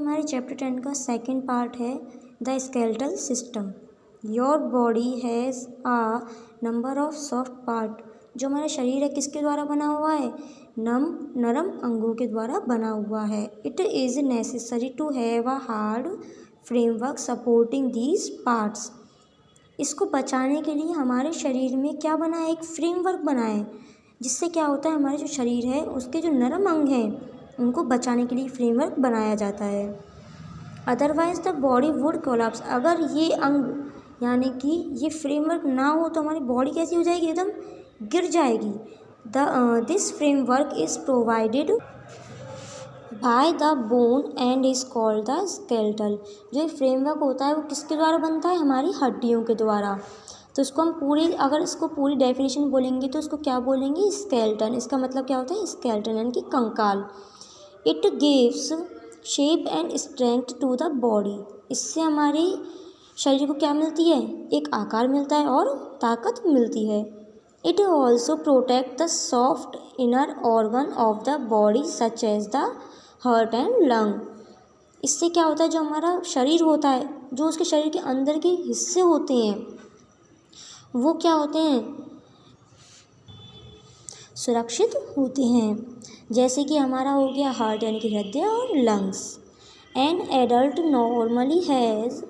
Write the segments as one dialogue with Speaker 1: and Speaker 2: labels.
Speaker 1: हमारे चैप्टर 10 का second part है the skeletal system. Your body has a number of soft part. जो हमारा शरीर है किसके द्वारा बना हुआ है? नरम अंगों के द्वारा बना हुआ है। It is necessary to have a hard framework supporting these parts. इसको बचाने के लिए हमारे शरीर में क्या बना है? एक फ्रेमवर्क बना है, जिससे क्या होता है, हमारे जो शरीर है उसके जो नरम अंग हैं उनको बचाने के लिए फ्रेमवर्क बनाया जाता है। Otherwise the body would collapse. अगर ये अंग यानी कि ये फ्रेमवर्क ना हो तो हमारी बॉडी कैसी हो जाएगी? एकदम गिर जाएगी। This framework is provided by the bone and is called the skeletal. जो फ्रेमवर्क होता है वो किसके द्वारा बनता है? हमारी हड्डियों के द्वारा। तो इसको हम अगर इसको पूरी डेफिनेशन बोलेंगे तो इसको क्या बोलेंगे? स्केलेटन। इसका मतलब क्या होता है? स्केलेटन यानी कि कंकाल। It gives shape and strength to the body. इससे हमारे शरीर को क्या मिलती है? एक आकार मिलता है और ताकत मिलती है। It also protect the soft inner organ of the body such as the heart and lung. इससे क्या होता है, जो हमारा शरीर होता है, जो उसके शरीर के अंदर के हिस्से होते हैं वो क्या होते हैं? सुरक्षित होते हैं। जैसे कि हमारा हो गया हार्ट यानी कि हृदय और lungs. An adult normally has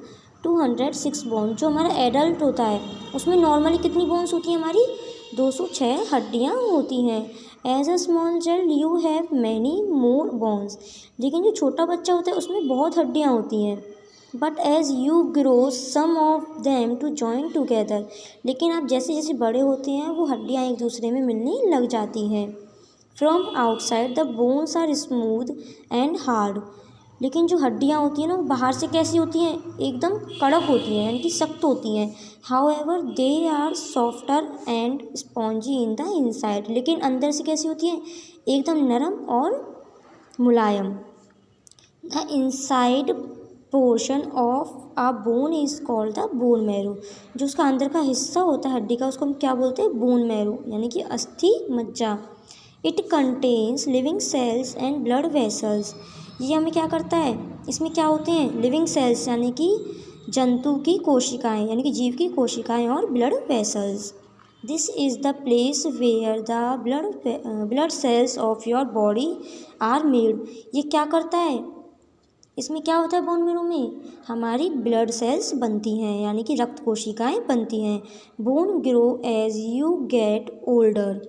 Speaker 1: 206 bone. जो हमारा एडल्ट होता है उसमें नॉर्मली कितनी बोन्स होती हैं? हमारी 206 हड्डियाँ होती हैं। As a small child you have many more bones. लेकिन जो छोटा बच्चा होता है उसमें बहुत हड्डियाँ होती हैं। But as you grow some of them to join together. लेकिन आप जैसे जैसे बड़े होते हैं वो हड्डियाँ एक दूसरे में मिलने लग जाती हैं। From outside the bones are smooth and hard. लेकिन जो हड्डियाँ होती हैं ना वो बाहर से कैसी होती हैं? एकदम कड़क होती हैं यानी कि सख्त होती हैं। However they are softer and spongy in the inside. लेकिन अंदर से कैसी होती हैं? एकदम नरम और मुलायम। The inside portion of a bone is called the bone marrow. जो उसका अंदर का हिस्सा होता है हड्डी का उसको हम क्या बोलते हैं? बोन मैरो यानी कि अस्थि मज्जा। It contains living cells and blood vessels. ये हमें क्या करता है? इसमें क्या होते हैं? लिविंग सेल्स यानी कि जंतु की कोशिकाएं यानी कि जीव की कोशिकाएं और blood vessels. This is the place where the blood cells of your body are made. ये क्या करता है? इसमें क्या होता है? बोन मैरो में हमारी ब्लड सेल्स बनती हैं यानी कि रक्त कोशिकाएं बनती हैं। Bone grow as you get older.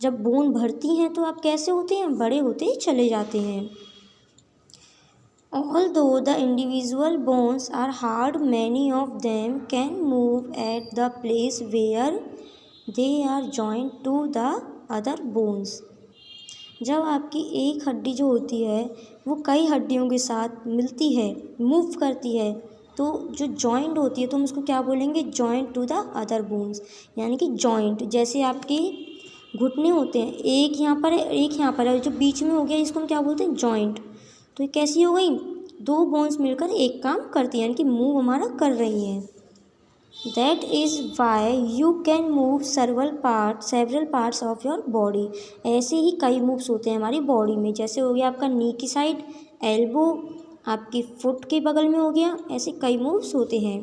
Speaker 1: जब बोन बढ़ती हैं तो आप कैसे होते हैं? बड़े होते चले जाते हैं। Although the individual bones are hard, many of them can move at the place where they are joined to the other bones. जब आपकी एक हड्डी जो होती है वो कई हड्डियों के साथ मिलती है, मूव करती है, तो जो जॉइंट होती है तो हम उसको क्या बोलेंगे? Joint to the other bones यानी कि जॉइंट। जैसे आपके घुटने होते हैं, एक यहाँ पर है एक यहाँ पर है, जो बीच में हो गया इसको हम क्या बोलते हैं? जॉइंट। तो ये कैसी हो गई? दो बोन्स मिलकर एक काम करती है यानी कि मूव हमारा कर रही है। That is why you can move several parts of your body. ऐसे ही कई मूव्स होते हैं हमारी बॉडी में। जैसे हो गया आपका नी की साइड, एल्बो आपकी फुट के बगल में हो गया, ऐसे कई मूव्स होते हैं।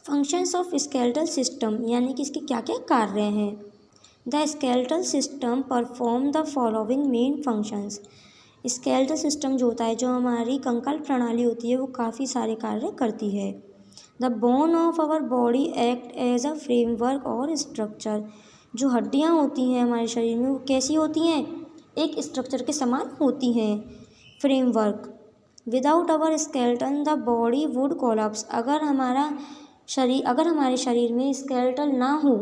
Speaker 1: फंक्शंस ऑफ स्केलेटल सिस्टम यानी कि इसके क्या क्या कार्य हैं? The skeletal system perform the following main functions. Skeletal system जो होता है, जो हमारी कंकाल प्रणाली होती है, वो काफ़ी सारे कार्य करती है। The bone of our body act as a framework और स्ट्रक्चर। जो हड्डियाँ होती हैं हमारे शरीर में वो कैसी होती हैं? एक स्ट्रक्चर के समान होती हैं, framework. Without our skeleton the body would collapse. अगर हमारे शरीर में स्केलेटल ना हो,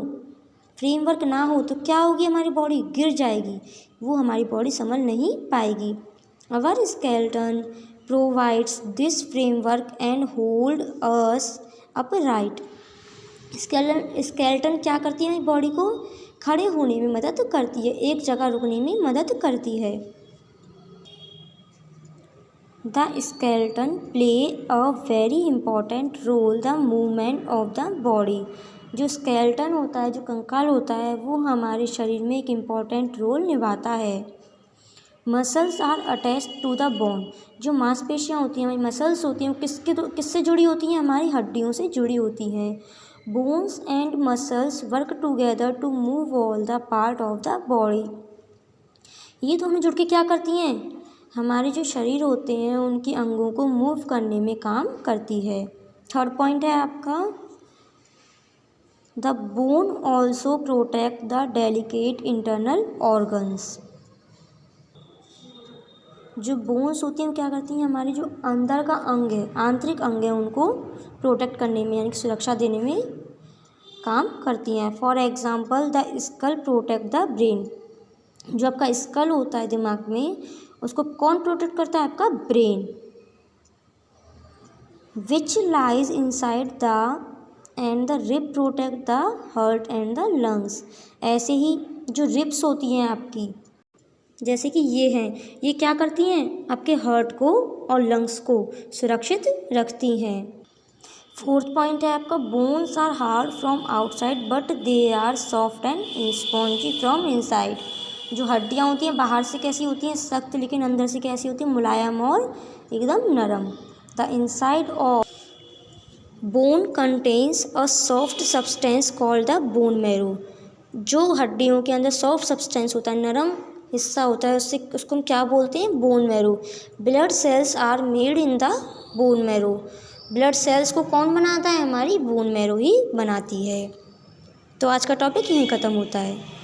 Speaker 1: फ्रेमवर्क ना हो तो क्या होगी? हमारी बॉडी गिर जाएगी, वो हमारी बॉडी संभल नहीं पाएगी। Our skeleton provides this framework and hold us upright. Skeleton क्या करती है? बॉडी को खड़े होने में मदद करती है, एक जगह रुकने में मदद करती है। The skeleton play a very important role the movement of the body. जो स्केलेटन होता है, जो कंकाल होता है, वो हमारे शरीर में एक इम्पॉर्टेंट रोल निभाता है। Muscles are attach to the bone. जो मांसपेशियाँ होती हैं, हमारी मसल्स होती हैं, वो किससे जुड़ी होती हैं? हमारी हड्डियों से जुड़ी होती हैं। Bones and muscles work together to move all the part of the body. ये दोनों जुड़ के क्या करती हैं? हमारे जो शरीर होते हैं उनकी अंगों को मूव करने में काम करती है। थर्ड पॉइंट है आपका, the bone also protect the delicate internal organs. जो बोन्स होती हैं वो क्या करती हैं? हमारे जो अंदर का अंग है, आंतरिक अंग है, उनको प्रोटेक्ट करने में यानी कि सुरक्षा देने में काम करती हैं। For example the skull protect the brain. जो आपका स्कल होता है दिमाग में, उसको कौन प्रोटेक्ट करता है? आपका brain. Which lies inside the end the rib protect the heart and the lungs. ऐसे ही जो रिब्स होती हैं आपकी, जैसे कि ये हैं, ये क्या करती हैं? आपके हार्ट को और लंग्स को सुरक्षित रखती हैं। फोर्थ पॉइंट है आपका, bones are hard from outside but they are soft and spongy from inside. जो हड्डियाँ होती हैं बाहर से कैसी होती हैं? सख्त, लेकिन अंदर से कैसी होती हैं? मुलायम और एकदम नरम। The inside of bone contains a soft substance called the bone marrow. जो हड्डियों के अंदर सॉफ्ट सब्सटेंस होता है, नरम हिस्सा होता है, उसको हम क्या बोलते हैं? Bone marrow. Blood cells are made in the bone marrow. Blood cells को कौन बनाता है? हमारी बोन मैरो ही बनाती है। तो आज का टॉपिक यहीं ख़त्म होता है।